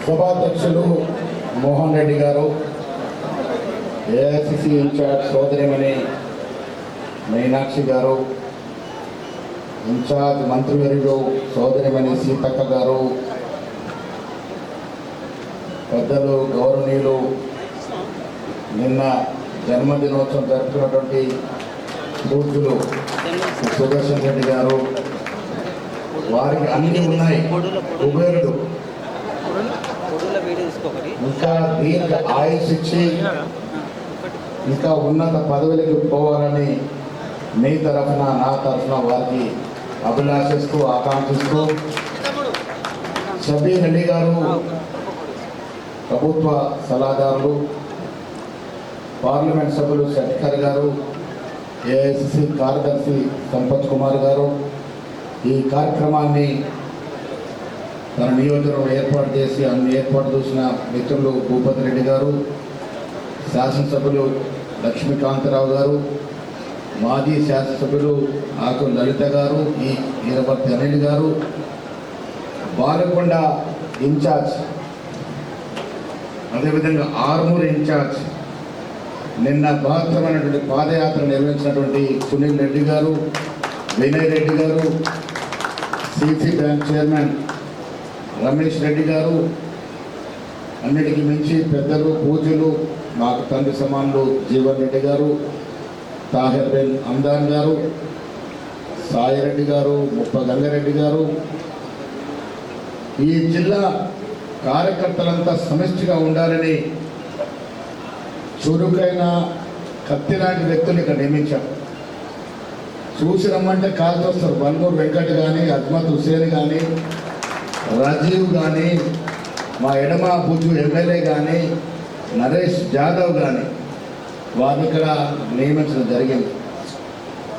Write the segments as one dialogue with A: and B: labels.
A: సభాధ్యక్షులు మోహన్ రెడ్డి గారు, AICC incharge సోదరిమణి Meenakshi గారు, ఇన్ఛార్జ్ మంత్రివర్యులు సోదరిమణి సీతక్క గారు, పెద్దలు గౌరవనీయులు నిన్న జన్మదినోత్సవం జరుపుకున్నటువంటి పూజ్యులు సుదర్శన్ రెడ్డి గారు, వారికి అన్నీ ఉన్నాయి. కుబేరుడు ఇంకా దీర్ఘ ఆయుష్ ఇచ్చి ఇంకా ఉన్నత పదవులకు పోవాలని మీ తరఫున నా తరఫున వారికి అభిలాషిస్తూ ఆకాంక్షిస్తూ, షబీర్ రెడ్డి గారు ప్రభుత్వ సలహాదారులు, పార్లమెంట్ సభ్యులు శంకర్ గారు, ఏఐసిసి కార్యదర్శి సంపత్ కుమార్ గారు, ఈ కార్యక్రమాన్ని తన నియోజకవర్గంలో ఏర్పాటు చేసి అన్ని ఏర్పాటు చేసిన మిత్రులు భూపతి రెడ్డి గారు, శాసనసభ్యులు లక్ష్మీకాంతరావు గారు, మాజీ శాసనసభ్యులు ఆకు లలిత గారు, ఈ ఈరపర్తి అనిల్ గారు, బాలకొండ ఇన్ఛార్జ్, అదేవిధంగా ఆర్మూర్ ఇన్ఛార్జ్, నిన్న బృహత్తరమైనటువంటి పాదయాత్ర నిర్వహించినటువంటి సునీల్ రెడ్డి గారు, వినయ్ రెడ్డి గారు, CC bank chairman Ramesh Reddy గారు, అన్నిటికీ మించి పెద్దలు పూజలు మాకు తండ్రి సమానులు జీవన్ రెడ్డి గారు, తాహిర్ బెన్ అందాన్ గారు, సాయిరెడ్డి గారు, ముప్ప గంగారెడ్డి గారు, ఈ జిల్లా కార్యకర్తలంతా సమిష్టిగా ఉండాలని చురుకైన కత్తి లాంటి వ్యక్తులు ఇక్కడ నియమించాం. చూసి రమ్మంటే కాల్తో వస్తారు. బల్మూరు వెంకట్ కానీ, అజ్మత్ హుసేన్ కానీ, రాజీవ్ కానీ, మా ఎడమ బుజ్జు ఎమ్మెల్యే కానీ, నరేష్ జాదవ్ కానీ వారిని ఇక్కడ నియమించడం జరిగింది.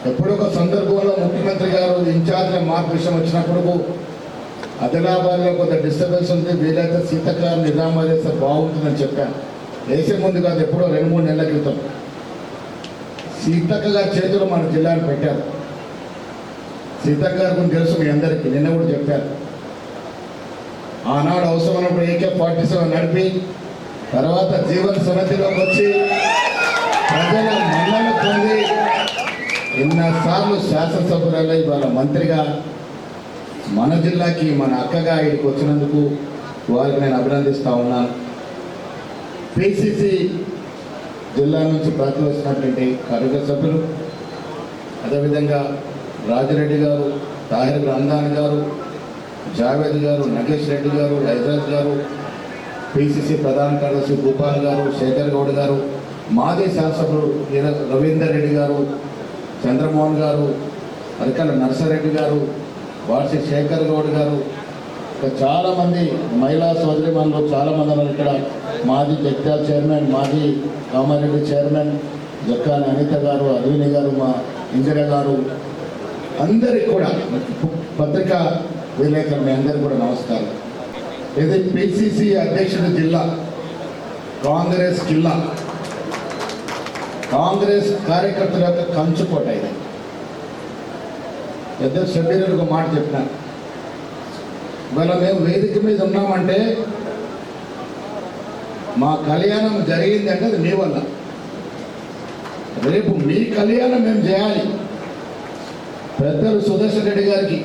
A: ఎప్పుడొక సందర్భంలో ముఖ్యమంత్రి గారు ఇన్ఛార్జ్ మార్పు విషయం వచ్చినప్పుడు ఆదిలాబాద్లో కొంత డిస్టర్బెన్స్ ఉంది, వీలైతే సీతక్క నిజామాబాద్ వేస్తే బాగుంటుందని చెప్పాను. వేసే ముందు కాదు, ఎప్పుడో 2-3 నెలల క్రితం సీతక్క గారి చేతులు మన జిల్లాను పెట్టారు. సీతక్క గారి గురించి తెలుసు మీ అందరికీ, నిన్న కూడా చెప్పారు. ఆనాడు అవసరమైనప్పుడు AK-47 నడిపి తర్వాత జీవన సమితిలోకి వచ్చి ప్రజల మన్నన పొంది ఎన్నోసార్లు శాసనసభ్యురాలు ఇవాళ మంత్రిగా మన జిల్లాకి మన అక్కగా ఇక్కడికి వచ్చినందుకు వారికి నేను అభినందిస్తూ ఉన్నాను. PCC జిల్లా నుంచి ప్రతినిధిస్తున్నటువంటి కార్యవర్గ సభ్యులు, అదేవిధంగా రాజిరెడ్డి గారు, తాహిర్ అందాన్ గారు, జావేద్ గారు, నగేష్ రెడ్డి గారు, రైజాజ్ గారు, PCC ప్రధాన కార్యదర్శి భూపాల్ గారు, శేఖర్ గౌడ్ గారు, మాజీ శాసనసభ్యులు రవీందర్ రెడ్డి గారు, చంద్రమోహన్ గారు, అరికల నర్సారెడ్డి గారు, వార్షి శేఖర్ గౌడ్ గారు, ఇంకా చాలామంది మహిళా సోదరిమణులు చాలామంది ఉన్నారు ఇక్కడ. మాజీ జగిత్యాల చైర్మన్, మాజీ కామారెడ్డి చైర్మన్ జక్కాని అనిత గారు, అద్విని గారు, మా ఇందిర గారు, అందరికి కూడా పత్రికా విలేకరులు మీ అందరికీ కూడా నమస్కారం. ఇది PCC అధ్యక్షుడి జిల్లా, కాంగ్రెస్ జిల్లా, కాంగ్రెస్ కార్యకర్తల యొక్క కంచుకోట. ఇది పెద్ద సభ్యులకు ఒక మాట చెప్పినాను. ఇవాళ మేము వేదిక మీద ఉన్నామంటే మా కళ్యాణం జరిగింది అంటే అది మీ వల్ల. రేపు మీ కళ్యాణం మేము చేయాలి. పెద్దలు సుదర్శన్ రెడ్డి గారికి,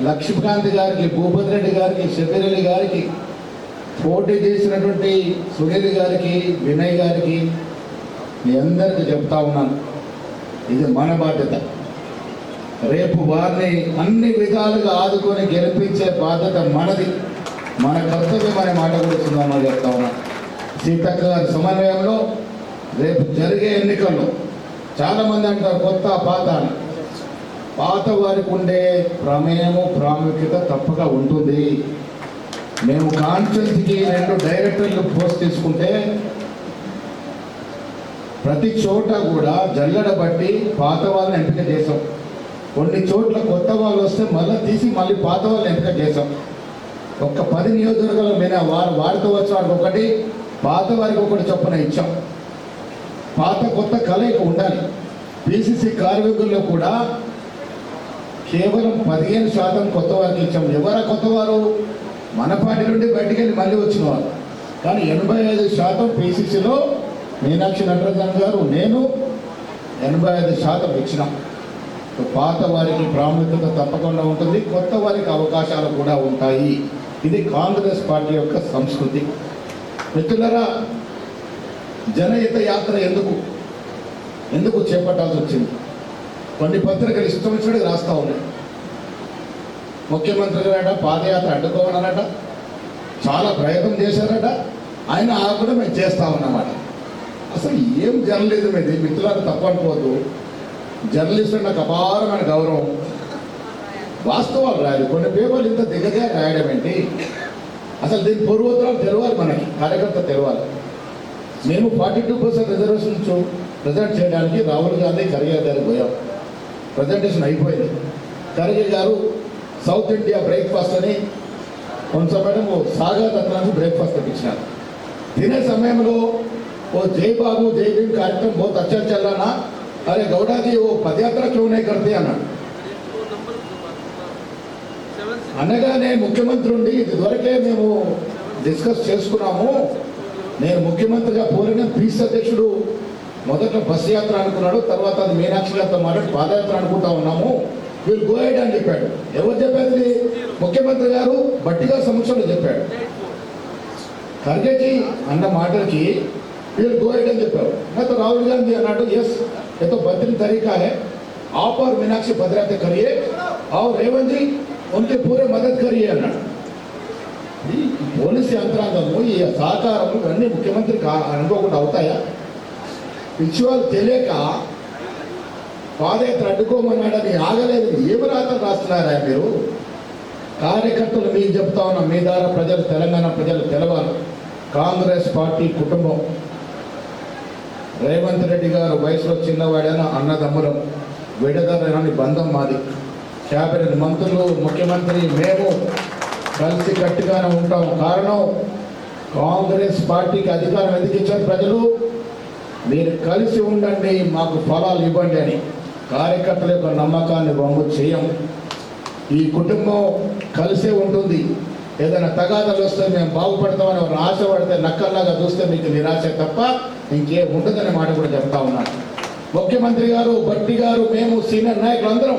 A: లక్ష్మీకాంత్ గారికి, భూపతి రెడ్డి గారికి, షబీర్ గారికి, పోటీ చేసినటువంటి సునీల్ గారికి, వినయ్ గారికి మీ అందరికీ చెప్తా ఉన్నాను, ఇది మన బాధ్యత. రేపు వారిని అన్ని విధాలుగా ఆదుకొని గెలిపించే బాధ్యత మనది, మన కర్తవ్యం అనే మాట కూడా చిన్న చెప్తా ఉన్నాను. సీతక్క గారి సమన్వయంలో రేపు జరిగే ఎన్నికల్లో చాలామంది అంటారు కొత్త పాత అని. పాత వారికి ఉండే ప్రమేయము ప్రాముఖ్యత తప్పక ఉంటుంది. మేము కాన్స్టిట్యూన్సీకి 2 డైరెక్టర్లు పోస్ట్ తీసుకుంటే ప్రతి చోట కూడా జల్లెడ బట్టి పాత వాళ్ళని ఎంపిక చేసాం. కొన్ని చోట్ల కొత్త వాళ్ళు వస్తే మళ్ళీ పాత వాళ్ళని ఎంపిక చేసాం. ఒక్క 10 నియోజకవర్గాల మీద వారితో వచ్చిన వారికి ఒకటి, పాత వారికి ఒకటి చొప్పున ఇచ్చాం. పాత కొత్త కలయిక ఉండాలి. PCC కార్యవర్గంలో కూడా కేవలం 15% కొత్త వారికి ఇచ్చాం. ఎవరా కొత్త వారు? మన పార్టీ నుండి బయటికి వెళ్ళి మళ్ళీ వచ్చిన వాళ్ళు. కానీ 85% పిసిసిలో మీనాక్షి నటరాజన్ గారు నేను 85% ఇచ్చినాం. పాత వారికి ప్రాముఖ్యత తప్పకుండా ఉంటుంది, కొత్త వారికి అవకాశాలు కూడా ఉంటాయి. ఇది కాంగ్రెస్ పార్టీ యొక్క సంస్కృతి. మిత్రులారా, జనహిత యాత్ర ఎందుకు చేపట్టాల్సి వచ్చింది? కొన్ని పత్రికలు ఇష్టం వచ్చినట్టు రాస్తూ ఉన్నాయి. ముఖ్యమంత్రి గారట పాదయాత్ర అడ్డుకోవాలన్నట, చాలా ప్రయత్నం చేశారట, ఆయన కూడా మేము చేస్తా ఉన్నమాట. అసలు ఏం జర్నలిజం ఇది? మిత్రులకు తప్పు అనుకోవద్దు, జర్నలిస్టు నాకు అపారమైన గౌరవం. వాస్తవాలు రాయాలి, కొన్ని పేపర్లు ఇంత దిగగా రాయడం ఏంటి? అసలు దీని పూర్వోత్తరాలు తెలవాలి, మనకి కార్యకర్త తెలవాలి. మేము 42% రిజర్వేషన్ ప్రజెంట్ చేయడానికి రాహుల్ గాంధీ ఖర్గే గారికి పోయాం. ప్రజెంటేషన్ అయిపోయింది. ఖర్గే గారు సౌత్ ఇండియా బ్రేక్ఫాస్ట్ అని కొంచెం మేడం సాగర్ రత్నానికి బ్రేక్ఫాస్ట్ తెప్పించినారు. తినే సమయంలో ఓ జై బాబు జై భీమ్ కార్యక్రమం बहुत अच्छा चल रहा ना, अरे गौड़ा जी वो पदयात्रा क्यों नहीं करते అన్నాడు. అనగానే ముఖ్యమంత్రి ఉండి ఇదివరకే మేము డిస్కస్ చేసుకున్నాము, నేను ముఖ్యమంత్రిగా పోలిన పీస్ అధ్యక్షుడు మొదట బస్ యాత్ర అనుకున్నాడు, తర్వాత అది మీనాక్షి గారితో మాట్లాడి పాదయాత్ర అనుకుంటా ఉన్నాము, వీళ్ళు గో హెడ్ అని చెప్పాడు. ఎవరు చెప్పారు? ముఖ్యమంత్రి గారు బట్టిగా సమక్షంలో చెప్పాడు. ఖర్గేజీ అన్న మాటలకి వీళ్ళు గో హెడ్ అని చెప్పారు. तो राहुल गांधी అన్నాడు, यस ये तो बेहतरीन तरीका है, आप और मीनाक्षी पदयात्रा करिए और रेवंत जी उनके पूरे मदद करिए అన్నాడు. ఈ పోలీసు యంత్రాంగము ఈ సహకారము అన్ని ముఖ్యమంత్రికి అనుకోకుండా అవుతాయా? పిచ్చివాళ్ళు తెలియక పాదయాత్ర అడ్డుకోమన్నాడని ఆగలేదు. ఏమి రాతలు రాస్తున్నారా మీరు? కార్యకర్తలు మీకు చెప్తా ఉన్నా, మీ ద్వారా ప్రజలు, తెలంగాణ ప్రజలు తెలవాలి. కాంగ్రెస్ పార్టీ కుటుంబం, రేవంత్ రెడ్డి గారు వయసులో చిన్నవాడైన అన్నదమ్ములం, విడదరని బంధం మాది. క్యాబినెట్ మంత్రులు, ముఖ్యమంత్రి, మేము కలిసి గట్టిగానే ఉంటాం. కారణం కాంగ్రెస్ పార్టీకి అధికారం ఎందుకు ఇచ్చారు ప్రజలు? మీరు కలిసి ఉండండి, మాకు ఫలాలు ఇవ్వండి అని. కార్యకర్తల యొక్క నమ్మకాన్ని వమ్ము చేయం. ఈ కుటుంబం కలిసే ఉంటుంది. ఏదైనా తగాదాలు వస్తే మేము బాగుపడతామని ఒక ఆశ పడితే నక్కల్లాగా చూస్తే మీకు నిరాశ తప్ప ఇంకే ఉండదనే మాట కూడా చెప్తా ఉన్నాను. ముఖ్యమంత్రి గారు, భట్టి గారు, మేము సీనియర్ నాయకులు అందరం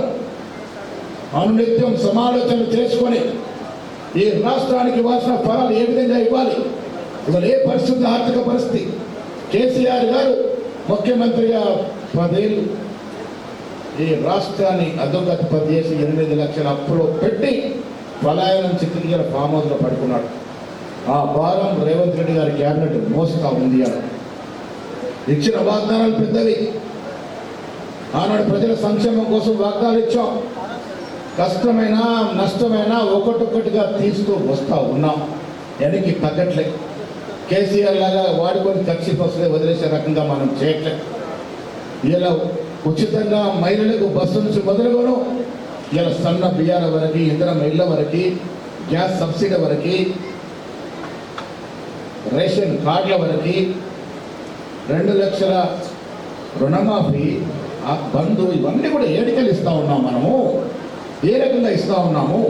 A: అనునిత్యం సమాలోచన చేసుకొని ఈ రాష్ట్రానికి ఇవ్వాల్సిన ఫలాలు ఏ విధంగా ఇవ్వాలి, ఇవాళ ఏ పరిస్థితి, ఆర్థిక పరిస్థితి. కేసీఆర్ గారు ముఖ్యమంత్రిగా 10 ఏళ్ళు ఈ రాష్ట్రాన్ని అధోగతి చేసి 8 లక్షల అప్పులో పెట్టి పలాయనం చిత్రీకరణ ఫామ్ హౌస్లో పడుకున్నాడు. ఆ భారం రేవంత్ రెడ్డి గారి క్యాబినెట్ మోస్తా ఉంది. అని ఇచ్చిన వాగ్దానాలు పెద్దవి. ఆనాడు ప్రజల సంక్షేమం కోసం వాగ్దానాలు ఇచ్చాం. కష్టమైనా నష్టమైనా ఒక్కొక్కటిగా తీస్తూ వస్తూ ఉన్నాం. వెనక్కి తగ్గట్లే. కేసీఆర్ లాగా వాడుకొని కక్షి బస్సులే వదిలేసే రకంగా మనం చేయట్లేదు. ఇలా ఉచితంగా మహిళలకు బస్సు నుంచి మొదలుగోను ఇలా సన్న బియ్యాల వరకు, ఇతర ఇళ్ల వరకు, గ్యాస్ సబ్సిడీ వరకు, రేషన్ కార్డుల వరకు, 2 లక్షల రుణమాఫీ, ఆ బంధు, ఇవన్నీ కూడా ఏడికలు ఇస్తూ ఉన్నాం. మనము ఏ రకంగా ఇస్తూ ఉన్నాము,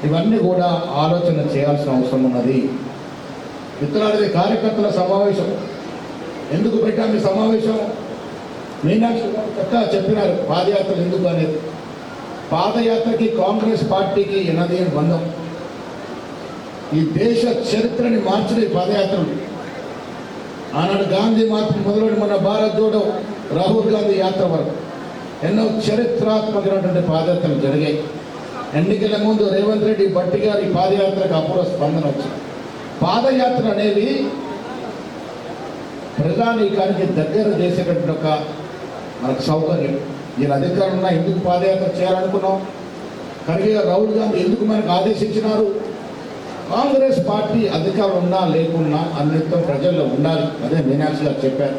A: ఇవన్నీ కూడా ఆలోచన చేయాల్సిన అవసరం ఉన్నది. మిత్రులారా, కార్యకర్తల సమావేశం ఎందుకు పెట్టాము? ఈ సమావేశం మీనాక్షి చక్కగా చెప్పినారు పాదయాత్రలు ఎందుకు అనేది. పాదయాత్రకి కాంగ్రెస్ పార్టీకి ఎనదేని బంధం. ఈ దేశ చరిత్రని మార్చిన ఈ పాదయాత్రలు. ఆనాడు గాంధీ మార్పు మొదలుపెట్టి మన భారత్ జోడో, రాహుల్ గాంధీ యాత్ర వరకు ఎన్నో చరిత్రాత్మకమైనటువంటి పాదయాత్రలు జరిగాయి. ఎన్నికల ముందు రేవంత్ రెడ్డి, భట్టి గారి పాదయాత్రకు అపూర్వ స్పందన వచ్చింది. పాదయాత్ర అనేది ప్రజానీకానికి దగ్గర చేసేటటువంటి ఒక మనకు సౌకర్యం. ఈయన అధికారంలో ఎందుకు పాదయాత్ర చేయాలనుకున్నాం? ఖర్గే రాహుల్ గాంధీ ఎందుకు మనకు ఆదేశించినారు? కాంగ్రెస్ పార్టీ అధికారం ఉన్నా లేకున్నా నిత్యం ప్రజల్లో ఉండాలి. అదే మీనాక్షి గారు చెప్పారు.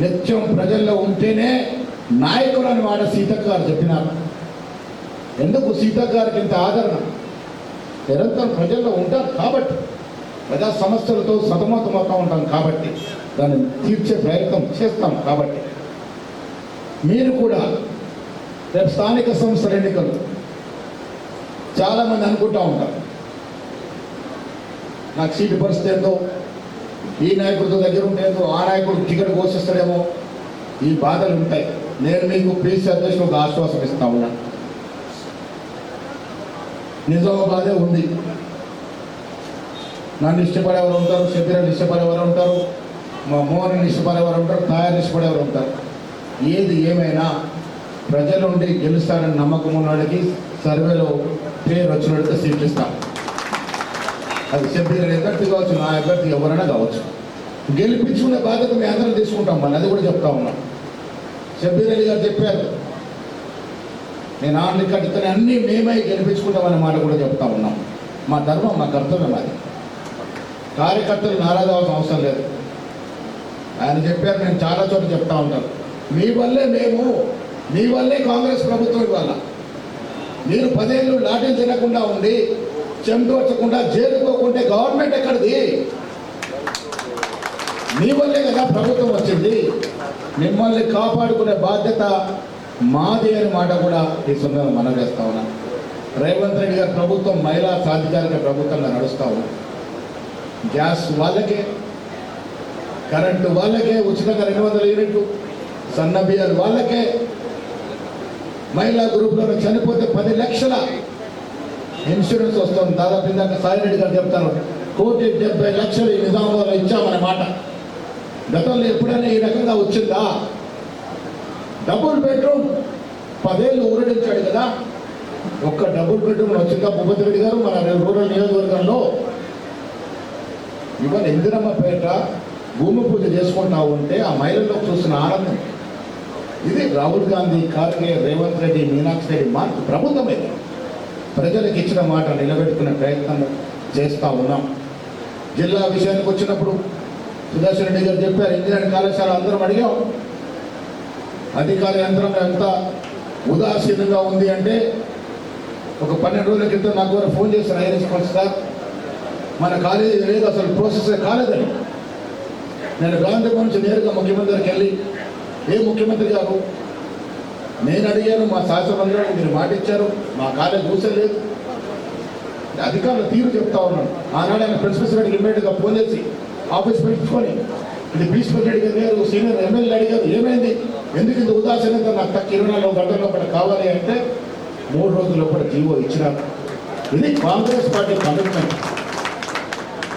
A: నిత్యం ప్రజల్లో ఉంటేనే నాయకులు అని మాట సీతక్క గారు చెప్పినారు. ఎందుకు సీతక్క గారికి ఇంత ఆదరణ? నిరంతరం ప్రజల్లో ఉంటారు కాబట్టి, ప్రజా సమస్యలతో సతమతమవుతూ ఉంటాం కాబట్టి, దాన్ని తీర్చే ప్రయత్నం చేస్తాం కాబట్టి. మీరు కూడా రేపు స్థానిక సంస్థల ఎన్నికలు చాలామంది అనుకుంటూ ఉంటారు, నాకు సీటు పరిస్థితి ఏందో, ఈ నాయకుడితో దగ్గర ఉంటేందో, ఆ నాయకుడు టికెట్ కోసిస్తాడేమో, ఈ బాధలు ఉంటాయి. నేను మీకు పీసీ అధ్యక్షుడు ఒక ఆశ్వాసం ఇస్తా ఉన్నా. నిజామాబాదే ఉంది. నన్ను ఇష్టపడేవారు ఉంటారు, షబీరాన్ని ఇష్టపడేవారు ఉంటారు, మా మోహన్ ఇష్టపడేవారు ఉంటారు, తయారు ఇష్టపడేవారు ఉంటారు. ఏది ఏమైనా ప్రజల నుండి గెలుస్తారని నమ్మకం ఉన్నవాడికి సర్వేలో పేరు వచ్చినట్టు సీట్లు ఇస్తాం. అది షబీర్ అభ్యర్థి కావచ్చు, నా అభ్యర్థి ఎవరైనా కావచ్చు. గెలిపించుకునే బాధ్యత మేము అందరం తీసుకుంటాం. మళ్ళీ అది కూడా చెప్తా ఉన్నాం. షబీర్ అలీ గారు చెప్పారు, నేను ఆన్లైన్ కట్టుకొని అన్నీ మేమై గెలిపించుకుంటామనే మాట కూడా చెప్తా ఉన్నాం. మా ధర్మం, మా కర్తవ్యం అది. కార్యకర్తలు నారాజు అవ్వాల్సిన అవసరం లేదు. ఆయన చెప్పారు, నేను చాలా చోట్ల చెప్తా ఉంటాను, మీ వల్లే మేము, మీ వల్లే కాంగ్రెస్ ప్రభుత్వం వల్ల మీరు 10 ఏళ్ళు లాఠీలు తినకుండా ఉండి, చెందోర్చకుండా, జైలుకోకుంటే గవర్నమెంట్ ఎక్కడిది? మీ వల్లే కదా ప్రభుత్వం వచ్చింది. మిమ్మల్ని కాపాడుకునే బాధ్యత మాది అని మాట కూడా ఈ సందర్భంగా మనం చేస్తా ఉన్నాం. రేవంత్ రెడ్డి గారి ప్రభుత్వం మహిళా సాధికారిక ప్రభుత్వంగా నడుస్తూ ఉంది. గ్యాస్ వాళ్ళకే, కరెంటు వాళ్ళకే, ఉచితంగా 200 యూనిట్లు, సన్న బియ్యాలు వాళ్ళకే, మహిళా గ్రూప్లో చనిపోతే 10 లక్షల ఇన్సూరెన్స్ వస్తుంది. దాదాపు ఇందాక సాయిరెడ్డి గారు చెప్తాను, 1,70,00,000 ఈ నిజామాబాద్లో ఇచ్చామనే మాట. గతంలో ఎప్పుడైనా ఈ రకంగా వచ్చిందా? డబుల్ బెడ్రూమ్ 10 ఏళ్ళు ఊరడించాడు కదా, ఒక్క డబుల్ బెడ్రూమ్ వచ్చిందా భూపతి రెడ్డి గారు మన రూరల్ నియోజకవర్గంలో? ఇవాళ ఇందిరమ్మపేట భూమి పూజ చేసుకుంటా ఉంటే ఆ మహిళల్లో చూస్తున్న ఆనందం ఇది. రాహుల్ గాంధీ, ఖార్గే, రేవంత్ రెడ్డి, మీనాక్షి రెడ్డి మార్పు ప్రభుత్వమే. ప్రజలకు ఇచ్చిన మాట నిలబెట్టుకునే ప్రయత్నం చేస్తూ ఉన్నాం. జిల్లా విషయానికి వచ్చినప్పుడు సుదర్శన్ రెడ్డి గారు చెప్పారు, ఇంజనీరింగ్ కళాశాల అందరం అడిగాం. అధికార యంత్రం ఎంత ఉదాసీనంగా ఉంది అంటే, ఒక 12 రోజుల క్రితం నాకు కూడా ఫోన్ చేసిన ఐరెస్పాన్స్ సార్, మన కాలేజీ లేదు, అసలు ప్రాసెస్ కాలేదని. నేను గాంధీభవన్ నుంచి నేరుగా ముఖ్యమంత్రికి వెళ్ళి, ఏ ముఖ్యమంత్రి గారు, నేను అడిగాను, మా శాసనమండలిలో మీరు మాట ఇచ్చారు, మా కాలేజ్ చూసలేదు. అధికారుల తీరు చెప్తా ఉన్నాను. ఆనాడు ఆయన ప్రిన్సిపల్ రెడ్డికి ఇమ్మీడియట్గా ఫోన్ చేసి ఆఫీస్ పెట్టుకొని, ఇది ప్రిన్సిపల్ రెడ్డి గారు, సీనియర్ ఎమ్మెల్యే అడిగారు, ఏమైంది, ఎందుకు ఇంత ఉదాసీనంగా నాకు తక్కువ 24 గంటల లోపల కావాలి అంటే 3 రోజుల లోపల జీవో ఇచ్చినారు. ఇది కాంగ్రెస్ పార్టీ కమిట్మెంట్.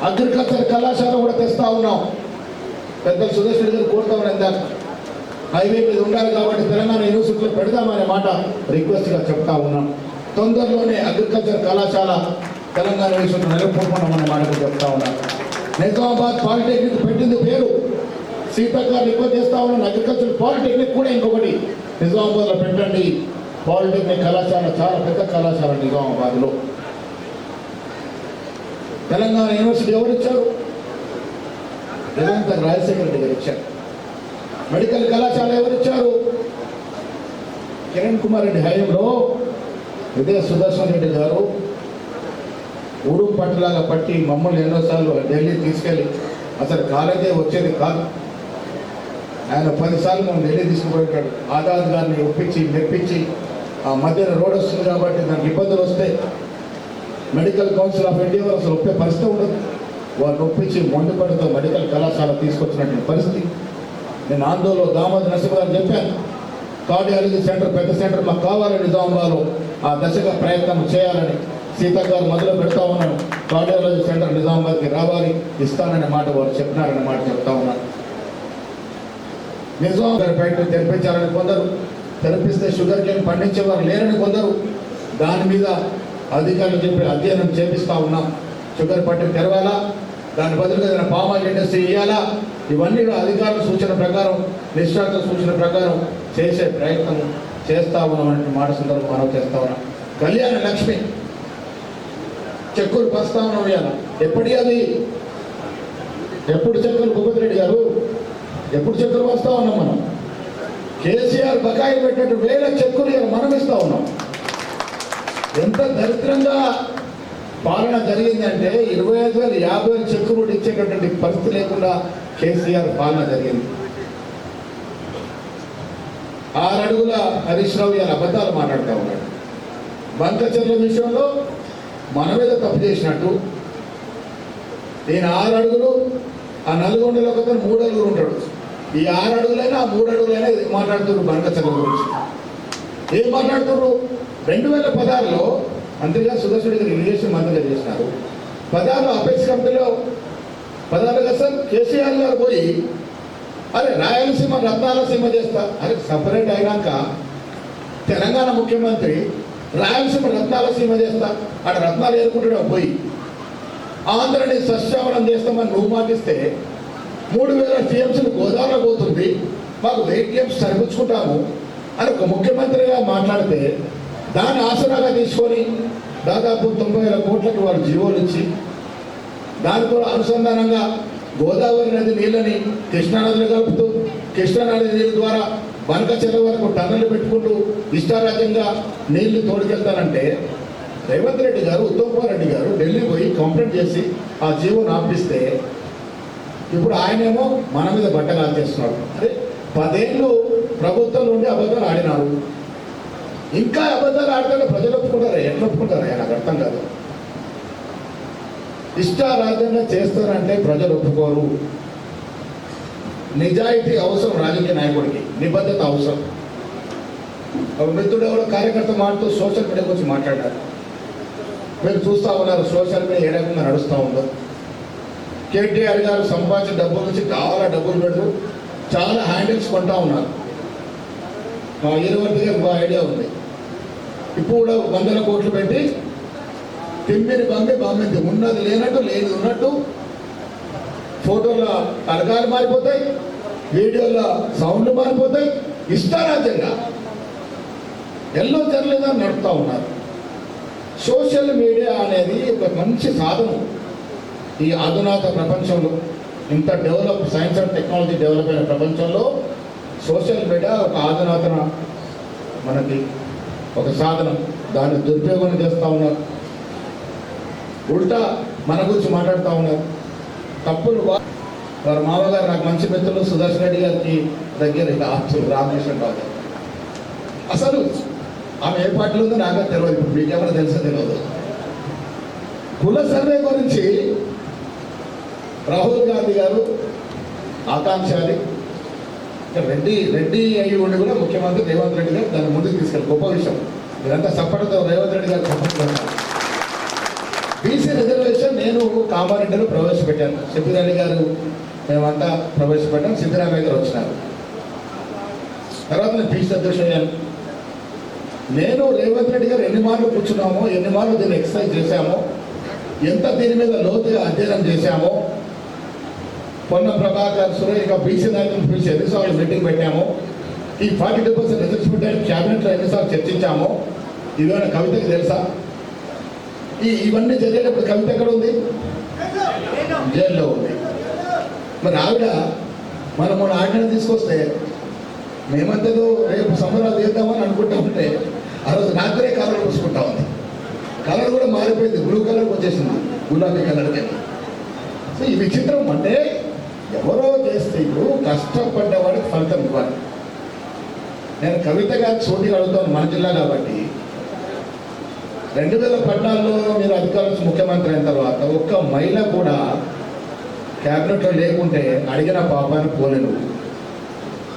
A: అగ్రికల్చర్ కళాశాల కూడా తెస్తా ఉన్నాం. పెద్ద సురేష్ రెడ్డి గారు కోరుతా ఉన్నాం, ఇందాక హైవే మీద ఉండాలి కాబట్టి తెలంగాణ యూనివర్సిటీలో పెడదామనే మాట రిక్వెస్ట్గా చెప్తా ఉన్నాం. తొందరలోనే అగ్రికల్చర్ కళాశాల తెలంగాణ యూనివర్సిటీలో నెలకొల్పమనే మాట చెప్తా ఉన్నాం. నిజామాబాద్ పాలిటెక్నిక్ పెట్టింది పేరు, సీతక్క రిక్వెస్ట్ చేస్తా ఉన్నాను, అగ్రికల్చర్ పాలిటెక్నిక్ కూడా ఇంకొకటి నిజామాబాద్లో పెట్టండి. పాలిటెక్నిక్ కళాశాల చాలా పెద్ద కళాశాల నిజామాబాద్లో. తెలంగాణ యూనివర్సిటీ ఎవరిచ్చారు? రేవంత్ రాజశేఖర రెడ్డి గారు ఇచ్చారు. మెడికల్ కళాశాల ఎవరిచ్చారు? కిరణ్ కుమార్ రెడ్డి హయాంలో ఇదే సుదర్శన్ రెడ్డి గారు ఊరు పట్టులాగా పట్టి మమ్మల్ని ఎన్నోసార్లు ఢిల్లీ తీసుకెళ్ళి, అసలు కాలేజీ వచ్చేది కాదు, ఆయన 10 సార్లు మనం ఢిల్లీ తీసుకుపోయాడు. ఆజాద్ గారిని ఒప్పించి మెప్పించి, ఆ మధ్యన రోడ్ వస్తుంది కాబట్టి దానికి ఇబ్బందులు వస్తే మెడికల్ కౌన్సిల్ ఆఫ్ ఇండియా అసలు ఒప్పే పరిస్థితి ఉండదు. వారిని ఒప్పించి మొండిపడితో మెడికల్ కళాశాల తీసుకొచ్చినటువంటి పరిస్థితి. నేను ఆందోళనలో దామోదర్ నరసింహ గారు చెప్పాను, కార్డియాలజీ సెంటర్, పెద్ద సెంటర్ మాకు కావాలని నిజామాబాద్లో ఆ దశగా ప్రయత్నం చేయాలని సీతక్క గారు మొదలు పెడతా ఉన్నాను. కార్డియాలజీ సెంటర్ నిజామాబాద్కి రావాలి, ఇస్తాననే మాట వారు చెప్పినారనే మాట చెప్తా ఉన్నాను. నిజామాబాద్ ఫ్యాక్టరీ తెరిపించాలని కొందరు, తెరిపిస్తే షుగర్ కేన్ పండించేవారు లేరని కొందరు, దాని మీద అధికారులు చెప్పి అధ్యయనం చేపిస్తూ ఉన్నాం. షుగర్ ఫ్యాక్టరీ తెరవాలా, దాని బదులుగా ఏదైనా పామ్ ఆయిల్ ఇండస్ట్రీ ఇవ్వాలా, ఇవన్నీ అధికారుల సూచన ప్రకారం, నిష్ణాతుల సూచన ప్రకారం చేసే ప్రయత్నం చేస్తా ఉన్నామనే మాట సందర్భం మనం చేస్తా ఉన్నాం. కళ్యాణ లక్ష్మి చెక్కులు పంచుతా ఉన్నాం. ఇవాళ ఎప్పటి అది, ఎప్పుడు చెక్కులు భూపతి రెడ్డి గారు, ఎప్పుడు చెక్కులు వస్తూ ఉన్నాం మనం? కేసీఆర్ బకాయి పెట్టినట్టు 1000 చెక్కులు మనం ఇస్తూ ఉన్నాం. ఎంత దరిద్రంగా పాలన జరిగిందంటే 25,000, 50,000 చెక్కులు ఇచ్చేటటువంటి పరిస్థితి లేకుండా కేసీఆర్ పాలన జరిగింది. 6 అడుగుల హరీష్ రావు ఇలా అబద్ధాలు మాట్లాడుతూ ఉన్నాడు. బంక చెర్ల విషయంలో మన మీద తప్పు చేసినట్టు ఈయన 6 అడుగులు, ఆ నల్గొండలో ఒక 3 అడుగులు ఉంటాడు. ఈ 6 అడుగులైనా ఆ 3 అడుగులైనా మాట్లాడుతున్నారు బనకచర్ల గురించి. ఏం మాట్లాడుతున్నారు? 2016లో మంత్రిగా సుదర్శన్ రెడ్డి ఇరిగేషన్ మంత్రిగా చేసినారు. 16లో అపెక్స్ కంపెనీలో 16 సార్ కేసీఆర్ గారు పోయి అరే రాయలసీమ రత్నాలసీమ చేస్తా, అరే సపరేట్ అయినాక తెలంగాణ ముఖ్యమంత్రి రాయలసీమ రత్నాలసీమ చేస్తా, అక్కడ రత్నాలు ఏరుకుంటాడు పోయి ఆంధ్రని సస్యావనం చేస్తామని నువ్వు మాటిస్తే 3000 టీఎంసీలు గోదావరిలో పోతుంది, మాకు 1000 టీఎంసీ సరిపుచ్చుకుంటాము అని ఒక ముఖ్యమంత్రిగా మాట్లాడితే దాన్ని ఆసరాగా తీసుకొని దాదాపు 90,000 కోట్లకి వాళ్ళు జీవోలు ఇచ్చి దానితో అనుసంధానంగా గోదావరి నది నీళ్ళని కృష్ణానదిలో కలుపుతూ కృష్ణానది నీళ్ళ ద్వారా బనకచెర్ల వరకు టన్నులు పెట్టుకుంటూ ఇష్టారాజ్యంగా నీళ్లు తోడుకెళ్తానంటే రేవంత్ రెడ్డి గారు, ఉత్తమ్ కుమార్ రెడ్డి గారు ఢిల్లీ పోయి కంప్లైంట్ చేసి ఆ జీవోను ఆపిస్తే ఇప్పుడు ఆయనేమో మన మీద బట్టలు చేస్తున్నాడు. అదే 10 ఏళ్ళు ప్రభుత్వం నుండి అబద్ధాలు ఆడినారు, ఇంకా అబద్ధాలు ఆడితే ప్రజలు ఒప్పుకుంటారా? ఎట్లా ఒప్పుకుంటారా? నాకు అర్థం కాదు. ఇష్టారాజ్యంగా చేస్తారంటే ప్రజలు ఒప్పుకోరు. నిజాయితీ అవసరం, రాజకీయ నాయకుడికి నిబద్ధత అవసరం. ఒక మిత్రుడు ఎవరో కార్యకర్త మాట్లాడుతూ సోషల్ మీడియా గురించి మాట్లాడారు. మీరు చూస్తూ ఉన్నారు సోషల్ మీడియా ఏ రకంగా నడుస్తూ ఉందో. కేటీఆర్ గారు సంపాదించిన డబ్బుల నుంచి చాలా డబ్బులు పెడుతూ చాలా హ్యాండిల్స్ కొంటా ఉన్నారు. మా యూనివర్సిటీ గారికి బాగా ఐడియా ఉంది. ఇప్పుడు కూడా 100 కోట్లు పెట్టి తిమ్మిని బాంబింది ఉన్నది లేనట్టు, లేదు ఉన్నట్టు ఫోటోలో అడగాలు మారిపోతాయి, వీడియోలో సౌండ్లు మారిపోతాయి. ఇష్టారాజ్యంగా ఎల్లో జర్నలిజం నడుపుతూ ఉన్నారు. సోషల్ మీడియా అనేది ఒక మంచి సాధనం. ఈ అధునాత ప్రపంచంలో, ఇంత develop science and technology develop అయిన ప్రపంచంలో సోషల్ మీడియా ఒక ఆధునాతన మనకి ఒక సాధనం. దాన్ని దురుపయోగం చేస్తూ ఉన్నారు. ఉల్టా మన గురించి మాట్లాడుతూ ఉన్నారు. తప్పులు వారి మామగారు నాకు మంచి మిత్రులు సుదర్శన్ రెడ్డి గారికి దగ్గర రామకృష్ణ బాబు. అసలు ఆమె ఏ పార్టీలో ఉందో నాకే తెలియదు, ఇప్పుడు మీకెవరో తెలుసో తెలియదు. కుల సర్వే గురించి రాహుల్ గాంధీ గారు ఆకాంక్షాలి రెడ్డి అయ్యి ఉండి కూడా ముఖ్యమంత్రి రేవంత్ రెడ్డి గారు దాన్ని ముందుకు తీసుకెళ్ళి గొప్ప విషయం. ఇదంతా సపోర్ట్తో రేవంత్ రెడ్డి గారు సపోర్ట్. బీసీ రిజర్వేషన్ నేను కామారెడ్డిలో ప్రవేశపెట్టాను. సిద్దిరామయ్య గారు మేమంతా ప్రవేశపెట్టాం. సిద్దిరామయ్య గారు వచ్చినారు. తర్వాత నేను బీసీ అధ్యక్షుడు అయ్యాను. నేను రేవంత్ రెడ్డి గారు ఎన్ని మార్లు కూర్చున్నామో, ఎన్ని మార్లు దీన్ని ఎక్సర్సైజ్ చేశామో, ఎంత దీని మీద లోతుగా అధ్యయనం చేశామో, పొన్న ప్రభాకర్ సురేఖ బీసీ నాయకులు పిలిచి ఎన్నిసార్లు మీటింగ్ పెట్టామో, ఈ 42% రిజర్వేషన్ పెట్టాను క్యాబినెట్లో ఎన్నిసార్లు చర్చించామో, ఇవేమైనా కవితకి తెలుసా? ఇవన్నీ జరిగేటప్పుడు కవిత ఎక్కడ ఉంది? జైల్లో ఉంది. మరి ఆవిడ మనం మన ఆజ్ఞను తీసుకొస్తే మేమంతేదో రేపు సంబరాలు చేద్దామని అనుకుంటా ఉంటే ఆ రోజు రాత్రే కలర్ పూసుకుంటా ఉంది. కలర్ కూడా మారిపోయింది, బ్లూ కలర్కి వచ్చేసింది, గులాబీ కలర్కి. సో ఈ విచిత్రం అంటే ఎవరో చేస్తే ఇప్పుడు కష్టపడ్డ వాడికి ఫలితం ఇవ్వాలి. నేను కవిత గారికి సోది అడుగుతాను, మన జిల్లా కాబట్టి. 2014లో మీరు అధికారులు ముఖ్యమంత్రి అయిన తర్వాత ఒక్క మహిళ కూడా క్యాబినెట్లో లేకుంటే అడిగిన పాపాన పోలేను.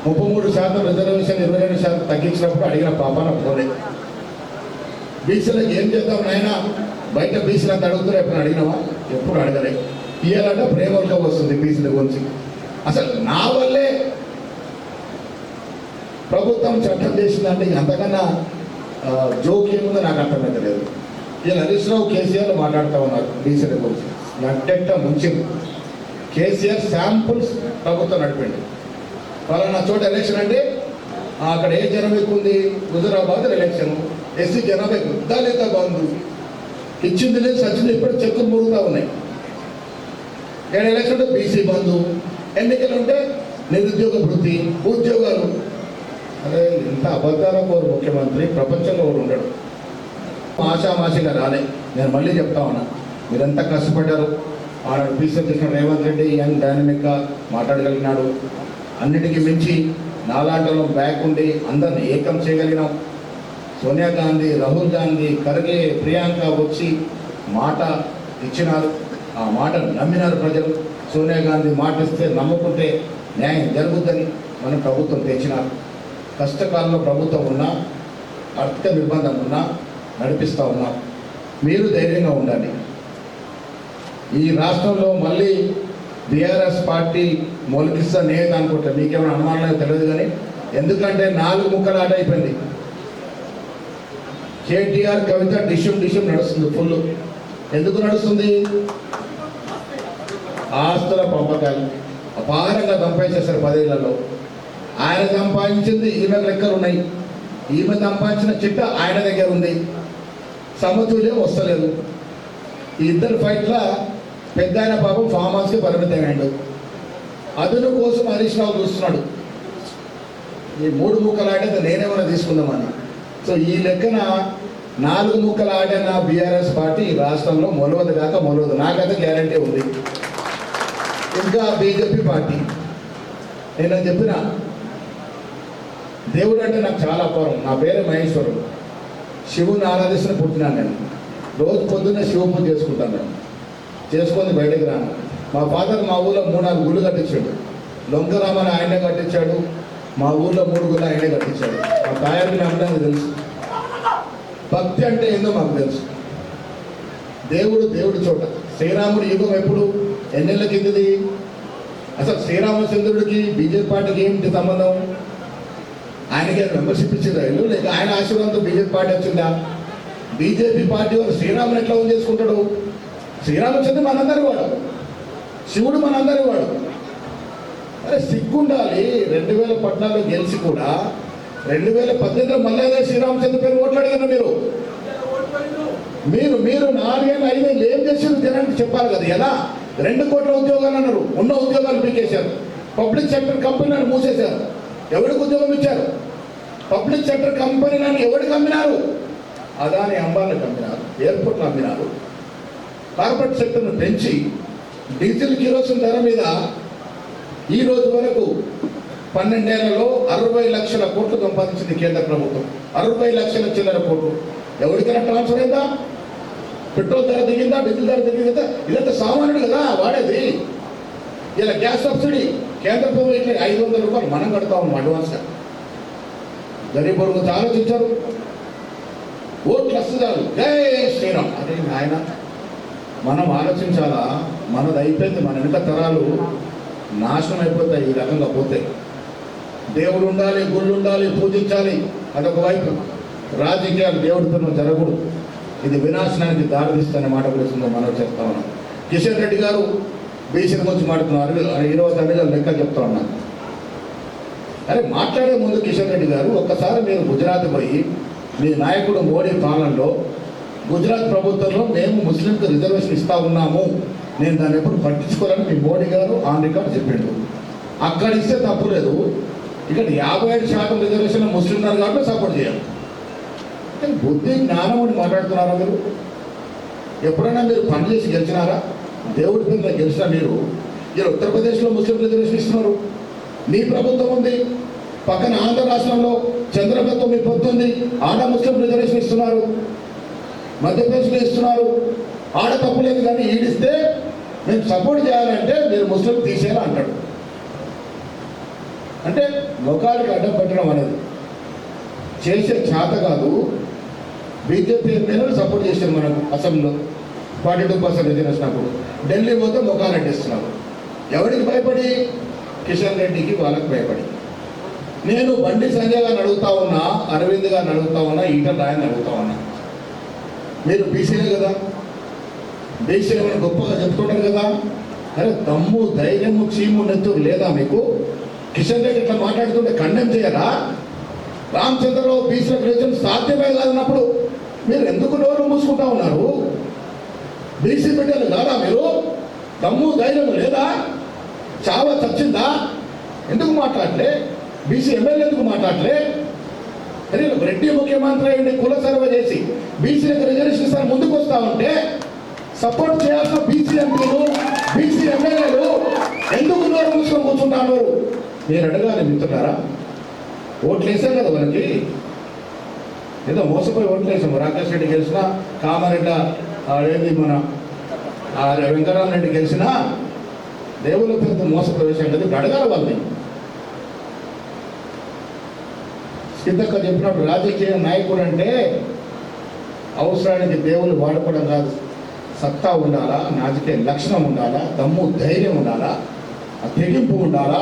A: 33% రిజర్వేషన్ 22% తగ్గించినప్పుడు అడిగిన పాపాన పోలే. బీసీలకు ఏం చేద్దాం నాయన, బయట బీసీలు అంత అడుగుతారు, ఎప్పుడు అడిగినావా? ఎప్పుడు అడగలే. ఇయ్యాలంటే ప్రేమగా వస్తుంది బీసీల గురించి. అసలు నా వల్లే ప్రభుత్వం చట్టం చేసిందంటే అంతకన్నా జోక్ ఏముందో నాకు అర్థమైతలేదు. ఇలా హరీష్ రావు కేసీఆర్ మాట్లాడుతూ ఉన్నారు బీసీల గురించి. నట్టెట్ట ముంచింది. కేసీఆర్ శాంపుల్స్ ప్రభుత్వం నడిపిండి. ఫలానా చోట ఎలక్షన్ అంటే అక్కడ ఏ జనం ఎక్కువ ఉంది, హుజురాబాద్ ఎలక్షన్, ఎస్సీ జనాభా ఎక్కువ, దళిత బంధు ఇచ్చింది లేదు, సచ్చింది ఇప్పుడు చెక్కులు మురుగుతూ ఉన్నాయి. ఏడు ఎలక్షన్ ఉంటే బీసీ బంధు, ఎన్నికలు ఉంటే నిరుద్యోగ వృత్తి, ఉద్యోగాలు. అదే ఇంత అబద్ధాల కోరు ముఖ్యమంత్రి ప్రపంచంలో కూడా ఉండడు. ఆషామాషిగా రాలే. నేను మళ్ళీ చెప్తా ఉన్నా, మీరంతా కష్టపడ్డారు. ఆనాడు బీసీ కృష్ణ రేవంత్ రెడ్డి యంగ్ డైనమిక్గా మాట్లాడగలిగినాడు. అన్నిటికీ మించి నాలాటలో బ్యాక్ ఉండి అందరిని ఏకం చేయగలిగినాం. సోనియా గాంధీ, రాహుల్ గాంధీ, ఖర్గే, ప్రియాంక వచ్చి మాట ఇచ్చినారు. ఆ మాటను నమ్మినారు ప్రజలు. సోనియా గాంధీ మాట ఇస్తే నమ్ముకుంటే న్యాయం జరుగుతుందని మనం ప్రభుత్వం తెచ్చినారు. కష్టకాలంలో ప్రభుత్వం ఉన్నా, ఆర్థిక నిర్బంధం ఉన్నా నడిపిస్తూ ఉన్నాం. మీరు ధైర్యంగా ఉండాలి. ఈ రాష్ట్రంలో మళ్ళీ బీఆర్ఎస్ పార్టీ మొలికిస్తా నేను అనుకుంటా. మీకేమైనా అనుమానం తెలియదు కానీ, ఎందుకంటే 4 ముక్కల ఆట అయిపోయింది. కేటీఆర్ కవిత డిష్యం నడుస్తుంది ఫుల్. ఎందుకు నడుస్తుంది? ఆస్తుల పంపకాలు అపారంగా సంపాదించేశారు 10 ఏళ్లలో. ఆయన సంపాదించింది ఈమె లెక్కలు ఉన్నాయి. ఈమె సంపాదించిన చిట్ట ఆయన దగ్గర ఉంది. సమతుల్యం వస్తలేదు. ఈ ఇద్దరు ఫైట్ల పెద్ద ఆయన పాపం ఫామ్ హౌస్కి పరిమితమైండు. అదును కోసం హరీష్ రావు చూస్తున్నాడు. ఈ 3 ముక్కల ఆట నేనేమైనా తీసుకుందామని. సో ఈ లెక్కన 4 ముక్కల ఆడిన బీఆర్ఎస్ పార్టీ ఈ రాష్ట్రంలో మొలవదు కాక మొలవదు. నాకైతే గ్యారంటీ ఉంది. ఇంకా బీజేపీ పార్టీ, నేను చెప్పిన దేవుడు అంటే నాకు చాలా అపారం. నా పేరు మహేశ్వరుడు. శివుని ఆరాధిస్తున్న పుట్టినాను నేను. రోజు పొద్దున్నే శివ పూజ చేసుకుంటాను నేను. చేసుకొని బయటకు రాను. మా ఫాదర్ మా ఊళ్ళో 3-4 గుళ్ళు కట్టించాడు. లొంకరామని ఆయనే కట్టించాడు. మా ఊళ్ళో 3 గుళ్ళు ఆయనే కట్టించాడు. మా తాయారికి నమ్మడానికి తెలుసు. భక్తి అంటే ఏందో మాకు తెలుసు. దేవుడు చోట. శ్రీరాముడు యుగం ఎప్పుడు ఎన్నేళ్ళ కిందది? అసలు శ్రీరామచంద్రుడికి బీజేపీ పార్టీకి ఏమిటి సంబంధం? ఆయనకి మెంబర్షిప్ ఇచ్చిందా ఇల్లు, లేక ఆయన ఆశీర్వాదంతో బీజేపీ పార్టీ వచ్చిందా? బీజేపీ పార్టీ వాడు శ్రీరాముని ఎట్లా ఓన్ చేసుకుంటాడు? శ్రీరామచంద్రుడు మనందరి వాడు, శివుడు మనందరి వాడు. అరే సిగ్గుండాలి. 2014 గెలిచి కూడా 2018 మళ్ళీ శ్రీరామచంద్ర పేరు ఓట్లు అడిగిన మీరు 4 ఏళ్ళు 5 ఏళ్ళు ఏం చేసారు జనానికి చెప్పాలి కదా. ఎలా 2 కోట్ల ఉద్యోగాలు అన్నారు, ఉన్న ఉద్యోగాలు పీకేశారు. పబ్లిక్ సెక్టర్ కంపెనీలను మూసేశారు. ఎవరికి ఉద్యోగం ఇచ్చారు? పబ్లిక్ సెక్టర్ కంపెనీలను ఎవరికి అమ్మినారు? అదాని అంబానీకి అమ్మినారు, ఎయిర్పోర్ట్లు అమ్మినారు. కార్పొరేట్ సెక్టర్ను పెంచి డీజిల్ కిరోసిన్ ధర మీద ఈ రోజు వరకు 12 ఏళ్లలో 60 లక్షల కోట్లు సంపాదించింది కేంద్ర ప్రభుత్వం. 60 లక్షల చిల్లర కోట్లు. ఎవరికైనా ట్రాన్స్ఫర్ అయిందా? పెట్రోల్ ధర దిగిందా? డీజిల్ ధర దిగిందా? ఇదంతా సామాన్యుడు కదా వాడేది. ఇలా గ్యాస్ సబ్సిడీ కేంద్ర ప్రభుత్వం ఇట్లా 500 రూపాయలు మనం కడతా ఉన్నాం అడ్వాన్స్గా. గరీబ్ వర్గం ఆలోచించారు. ఓట్లు వస్తుందారు జై శ్రీరామ్. అదే ఆయన మనం ఆలోచించాలా. మనది అయిపోయింది. మన వెనుక తరాలు నాశనం అయిపోతాయి ఈ రకంగా పోతే. దేవుడు ఉండాలి, గుళ్ళు ఉండాలి, పూజించాలి. అదొక వైపు. రాజకీయాలు దేవుడితో జరగకూడదు. ఇది వినాశనానికి దారితీస్తున్న మాట గురించి మనం చెప్తా ఉన్నాం. కిషన్ రెడ్డి గారు బీసీల గురించి మాట్లాడుతున్నారు. 20 అడుగులు లెక్క చెప్తా ఉన్నాను. అరే మాట్లాడే ముందు కిషన్ రెడ్డి గారు ఒక్కసారి మీరు గుజరాత్ పోయి, మీ నాయకుడు మోడీ పాలనలో గుజరాత్ ప్రభుత్వంలో మేము ముస్లింకి రిజర్వేషన్ ఇస్తా ఉన్నాము, నేను దాన్ని ఎప్పుడు పట్టించుకోవాలని మీ మోడీ గారు ఆన్ రికార్డ్ చెప్పిండు. అక్కడ ఇస్తే తప్పు లేదు. ఇక్కడ 57% రిజర్వేషన్ ముస్లిం ఉన్నారు కాబట్టి సపోర్ట్ చేయాలి. బుద్ధి జ్ఞానం అని మాట్లాడుతున్నారా మీరు? ఎప్పుడైనా మీరు పని చేసి గెలిచినారా? దేవుడి మీద గెలిచిన మీరు ఇలా ఉత్తరప్రదేశ్లో ముస్లిం రిజర్వేషన్ ఇస్తున్నారు. మీ ప్రభుత్వం ఉంది. పక్కన ఆంధ్ర రాష్ట్రంలో చంద్రబాబు మీ పొద్దుంది, ఆడ ముస్లిం రిజర్వేషన్ ఇస్తున్నారు. మధ్యప్రదేశ్లో ఇస్తున్నారు. ఆడ తప్పు లేదు. కానీ ఈడిస్తే మేము సపోర్ట్ చేయాలంటే మీరు ముస్లిం తీసేయాలి అంటాడు. అంటే ముఖానికి అడ్డం పెట్టడం అనేది చేసే చేత కాదు. బీజేపీ ఎమ్మెల్యేలు సపోర్ట్ చేశారు మనకు అసెంబ్లీలో 42% రిజర్వేషన్ అప్పుడు. ఢిల్లీ పోతే ముఖాలు అడ్డిస్తున్నారు. ఎవరికి భయపడి? కిషన్ రెడ్డికి, వాళ్ళకి భయపడి. నేను బండి సంజయ్ గారిని అడుగుతా ఉన్నా, అరవింద్ గారిని అడుగుతా ఉన్నా, ఈటల రాయని అడుగుతా ఉన్నా. మీరు బీసీలే కదా, బీసీలు ఏమైనా గొప్పగా చెప్పుకుంటారు కదా. అరే దమ్ము, ధైర్యము, చీము, నెత్తురు లేదా మీకు? కిషన్ రెడ్డి ఇట్లా మాట్లాడుతుంటే ఖండం చేయరా? రామచంద్రరావు బీసీలకు రిజర్వేషన్ సాధ్యమే కాదన్నప్పుడు మీరు ఎందుకు నోరు మూసుకుంటా ఉన్నారు? బీసీ బిడ్డలు కాదా మీరు? దమ్ము ధైర్యం లేదా? చాలా చచ్చిందా? ఎందుకు మాట్లాడలే? బీసీ ఎమ్మెల్యే ఎందుకు మాట్లాడలే? అరే రెడ్డి ముఖ్యమంత్రి అయ్యండి, కుల సర్వే చేసి బీసీలకు రిజర్వేషన్ ఇస్తారు ముందుకు వస్తా ఉంటే సపోర్ట్ చేయాల్సిన బీసీ ఎంపీలు, బీసీ ఎమ్మెల్యేలు ఎందుకు నోరు మూసుకొని కూర్చుంటారు? మీరు అడగాలి మిత్రులారా. ఓట్లు వేసాం కదా మనకి, ఏదో మోసపోయి ఓట్లు వేసాము. రాకేష్ రెడ్డి గెలిచినా, కామారెడ్డి ఏంది మన ఆ వెంకటరామరెడ్డి గెలిచినా దేవుళ్ళ పేరుతో మోస ప్రవేశం కదా అడగాలి వాళ్ళని. సీతక్క చెప్పినప్పుడు రాజకీయ నాయకుడు అంటే అవసరానికి దేవుళ్ళు వాడుకోవడం కాదు, సత్తా ఉండాలా, రాజకీయ లక్షణం ఉండాలా, దమ్ము ధైర్యం ఉండాలా, ఆ తెగింపు ఉండాలా,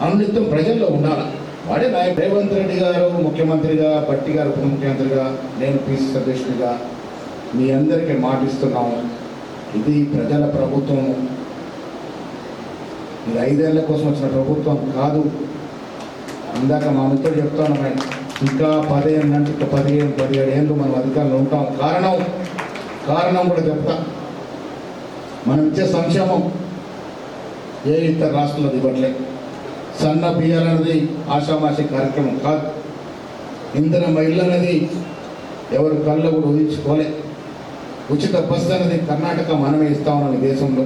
A: అనునిత్యం ప్రజల్లో ఉండాలా. వాడే నాయకుడు. రేవంత్ రెడ్డి గారు ముఖ్యమంత్రిగా, భట్టి గారు ఉప ముఖ్యమంత్రిగా, నేను పిసిసి అధ్యక్షుడిగా మీ అందరికీ మాటిస్తున్నాము, ఇది ప్రజల ప్రభుత్వం, ఇది 5 ఏళ్ల కోసం వచ్చిన ప్రభుత్వం కాదు. ఇందాక మా మిత్రుడు చెప్తాను, ఇంకా 10 ఏళ్ళు అంటే ఇంకా 15-17 ఏళ్ళు మనం అధికారంలో ఉంటాం. కారణం కూడా చెప్తా. మనం ఇచ్చే సంక్షేమం ఏ ఇతర రాష్ట్రంలో ఇవ్వట్లే. సన్న బియ్యాలు అనేది ఆషామాషి కార్యక్రమం కాదు. ఇంధన ఇల్లు అనేది ఎవరు కళ్ళు కూడా ఊహించుకోలే. ఉచిత బస్సు అనేది కర్ణాటక మనమే ఇస్తా ఉన్నాం. ఈ దేశంలో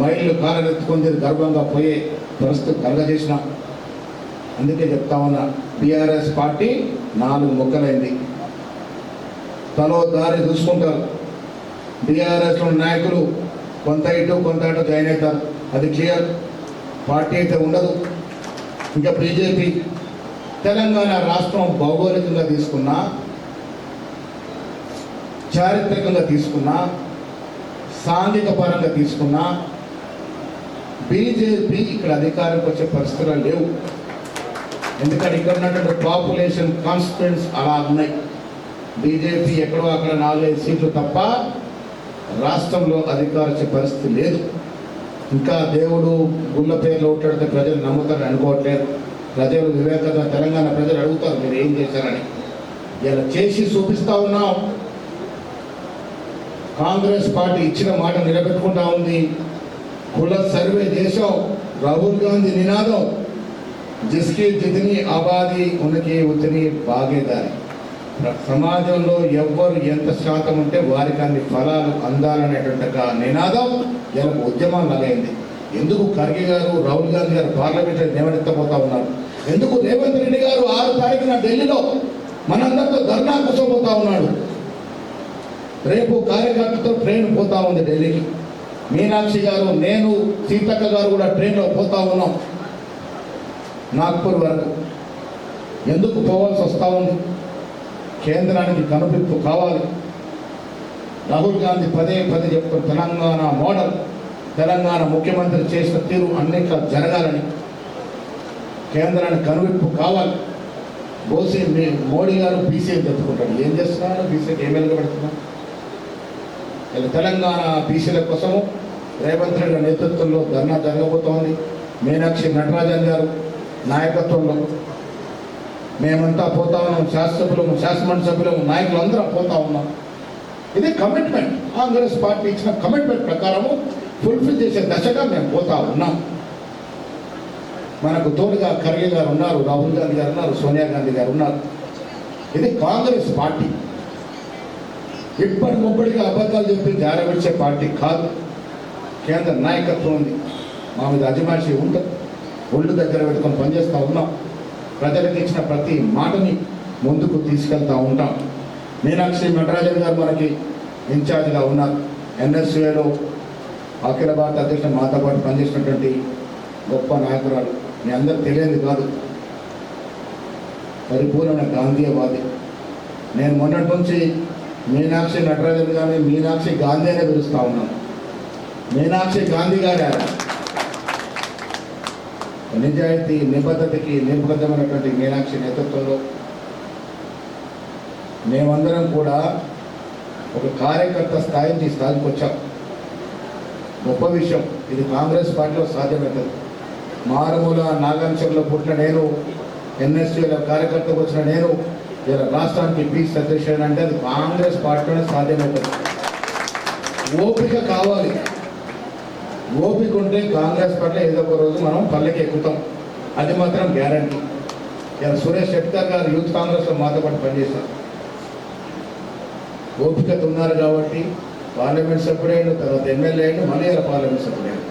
A: మైళ్ళు కాలరెత్తుకొని గర్వంగా పోయే పరిస్థితి కలగజేసినాం. అందుకే చెప్తా ఉన్నా, బీఆర్ఎస్ పార్టీ 4 ముక్కలైంది. తలో దారి చూసుకుంటారు. బీఆర్ఎస్లో నాయకులు కొంత ఇటు కొంత అటు జాయిన్ అవుతారు, అది క్లియర్. పార్టీ అయితే ఉండదు. ఇంకా బీజేపీ తెలంగాణ రాష్ట్రం భౌగోళికంగా తీసుకున్నా, చారిత్రకంగా తీసుకున్నా, సాంఘిక పరంగా తీసుకున్నా బీజేపీ ఇక్కడ అధికారంకి వచ్చే పరిస్థితులు లేవు. ఎందుకంటే ఇక్కడ ఉన్నటువంటి పాపులేషన్ కాన్స్టిట్యూయెంట్స్ అలా ఉన్నాయి. బీజేపీ ఎక్కడో అక్కడ 4-5 సీట్లు తప్ప రాష్ట్రంలో అధికారం వచ్చే పరిస్థితి లేదు. ఇంకా దేవుడు గుళ్ళ పేర్లు ఓట్లాడితే ప్రజలు నమ్ముతారని అనుకోవట్లేదు. ప్రజలు వివేకంగా తెలంగాణ ప్రజలు అడుగుతారు మీరు ఏం చేశారని. ఇలా చేసి చూపిస్తూ ఉన్నాం. కాంగ్రెస్ పార్టీ ఇచ్చిన మాట నిలబెట్టుకుంటా ఉంది. కుల సర్వే దేశం, రాహుల్ గాంధీ నినాదం, జిస్కి జితని ఆబాదీ ఉనికి ఉతని భాగీదారి. సమాజంలో ఎవ్వరు ఎంత శాతం ఉంటే వారికి అన్ని ఫలాలు అందాలనేటువంటి నినాదం ఇలా ఉద్యమం లాగైంది. ఎందుకు ఖర్గే గారు, రాహుల్ గాంధీ గారు పార్లమెంట్లో నిలబెత్తబోతా ఉన్నారు? ఎందుకు రేవంత్ రెడ్డి గారు 6 తారీఖున ఢిల్లీలో మనందరితో ధర్నా కూర్చోబోతా ఉన్నాడు? రేపు కార్యకర్తతో ట్రైన్ పోతా ఉంది ఢిల్లీకి. మీనాక్షి గారు, నేను, సీతక్క గారు కూడా ట్రైన్లో పోతా ఉన్నాం నాగ్పూర్ వరకు. ఎందుకు పోవాల్సి వస్తూ ఉంది? కేంద్రానికి కనువిప్పు కావాలి. రాహుల్ గాంధీ పదే చెప్తున్న తెలంగాణ మోడల్, తెలంగాణ ముఖ్యమంత్రి చేసిన తీరు అన్నిట్లో జరగాలని కేంద్రానికి కనువిప్పు కావాలి. మోడీ గారు బీసీ తెచ్చుకుంటాడు. ఏం చేస్తున్నాడు? బీసీకి ఏమేలుగా పెడుతున్నాడు? ఇలా తెలంగాణ బీసీల కోసము రేవంత్ రెడ్డి నేతృత్వంలో ధర్నా జరగబోతోంది. మీనాక్షి నటరాజన్ గారు నాయకత్వంలో మేమంతా పోతా ఉన్నాం. శాసనమండలి సభ్యులు, నాయకులు అందరం పోతా ఉన్నాం. ఇది కమిట్మెంట్. కాంగ్రెస్ పార్టీ ఇచ్చిన కమిట్మెంట్ ప్రకారము ఫుల్ఫిల్ చేసే దశగా మేము పోతా ఉన్నాం. మనకు తోడుగా ఖర్గే గారు ఉన్నారు, రాహుల్ గాంధీ గారు ఉన్నారు, సోనియా గాంధీ గారు ఉన్నారు. ఇది కాంగ్రెస్ పార్టీ. ఇప్పటి ముప్పటిగా అబద్ధాలు చెప్పి జారవిడిచే పార్టీ కాదు. కేంద్ర నాయకత్వం ఉంది. మా మీద అజమాయిషీ ఉంటుంది. ఒళ్ళు దగ్గర పెట్టుకొని పనిచేస్తూ ఉన్నాం. ప్రజలకు ఇచ్చిన ప్రతి మాటని ముందుకు తీసుకెళ్తూ ఉంటాం. మీనాక్షి నటరాజన్ గారు మనకి ఇన్ఛార్జ్గా ఉన్నారు. ఎన్ఎస్ఏలో అఖిల భారత అధ్యక్షుడు మాతో పాటు పనిచేసినటువంటి గొప్ప నాయకురాలు. మీ అందరూ తెలియదు కాదు, పరిపూర్ణ గాంధీయవాది. నేను మొన్నటి నుంచి మీనాక్షి నటరాజన్ గారిని మీనాక్షి గాంధీ అనే పిలుస్తూ ఉన్నాను. మీనాక్షి గాంధీ గారు నిజాయితీ, నిబద్ధతకి నిబద్ధమైనటువంటి మీనాక్షి నేతృత్వంలో మేమందరం కూడా ఒక కార్యకర్త స్థాయి నుంచి స్థాయికి వచ్చాం. గొప్ప విషయం. ఇది కాంగ్రెస్ పార్టీలో సాధ్యమవుతుంది. మారుమూల నాగాంచంలో పుట్టిన నేను, ఎన్ఎస్యూల కార్యకర్తకు వచ్చిన నేను ఇలా రాష్ట్రానికి పీస్ అధ్యక్షుడు అంటే అది కాంగ్రెస్ పార్టీలోనే సాధ్యమవుతుంది. ఓపిక కావాలి. ఓపిక ఉంటే కాంగ్రెస్ పార్టీలో ఏదో ఒక రోజు మనం పల్లెకి ఎక్కుతాం. అది మాత్రం గ్యారంటీ. ఇలా సురేష్ శెట్కర్ గారు యూత్ కాంగ్రెస్లో మాతో పాటు పనిచేశారు. ఓపికత ఉన్నారు కాబట్టి పార్లమెంట్ సభ్యుడైన తర్వాత ఎమ్మెల్యే అయిన మళ్ళీ పార్లమెంట్ సభ్యుడైన.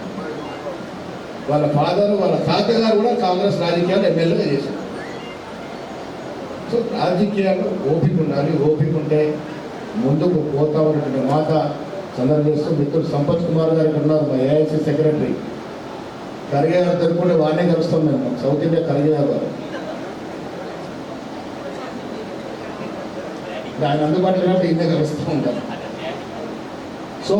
A: వాళ్ళ ఫాదరు, వాళ్ళ తాతగారు కూడా కాంగ్రెస్ రాజకీయాలు ఎమ్మెల్యేగా చేశారు. సో రాజకీయాలు ఓపిక ఉండాలి. ఓపిక ఉంటే ముందుకు పోతా ఉన్నటువంటి మాట సందర్భం చేస్తూ మిత్రుడు సంపత్ కుమార్ గారు ఇక్కడ ఉన్నారు, మా ఏఐసి సెక్రటరీ. ఖర్గే గారు దొరుకుంటే వాడినే కలుస్తాం మేము, సౌత్ ఇండియా ఖర్గే గారు. ఆయన అందుబాటులో ఇన్నే కలుస్తూ ఉంటారు. సో